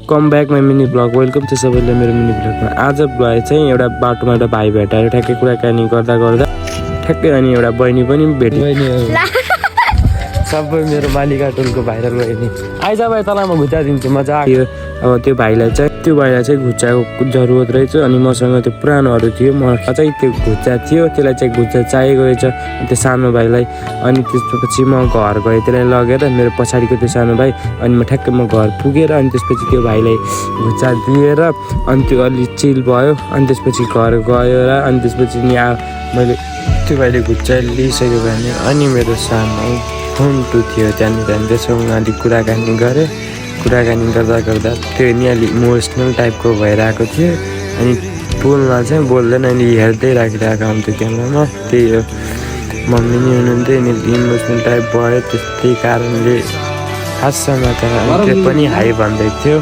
Come back my mini blog welcome छ सबैले मेरो मिनी ब्लगमा। आज ब्लग चाहिँ एउटा बाटोमा एउटा भाइ भेटाएर ठ्याक्कै कुराकानी गर्दा ठ्याक्कै अनि एउटा बहिनी पनि भेट्यो। सबै मेरो मालिका टोलको भाइरल बहिनी आइज भाइ तँलाई म घुच्चा दिन्छु मजा आयो। अब त्यो भाइलाई चाहिँ घुच्चाको जरुरत रहेछ अनि मसँग त्यो पुरानोहरू थियो म चाहिँ त्यो घुच्चा थियो त्यसलाई चाहिँ घुच्चा चाहिएको रहेछ त्यो सानो भाइलाई। अनि त्यसपछि म घर गएँ त्यसलाई लगेर मेरो पछाडिको त्यो सानो भाइ अनि म ठ्याक्कै म घर पुगेर अनि त्यसपछि त्यो भाइलाई घुच्चा दिएर अनि त्यो अलि चिल भयो। अनि त्यसपछि घर गयो र अनि त्यसपछि नि मैले त्यो भाइले घुच्चा लिइसक्यो भने अनि मेरो सानो फोन्टु थियो त्यहाँनिर त्यससँग अलिक कुराकानी गरेँ। कुराकानी गर्दा त्यो नि अलिक इमोसनल टाइपको भइरहेको थियो अनि बोल्न चाहिँ बोल्दैन अनि हेर्दै राखिरहेको हुन्थ्यो क्यामेरामा। त्यही हो मम्मी नि हुनुहुन्थ्यो अनि इमोसनल टाइप भयो त्यही कारणले खासमा त त्यो पनि हाई भन्दै थियो।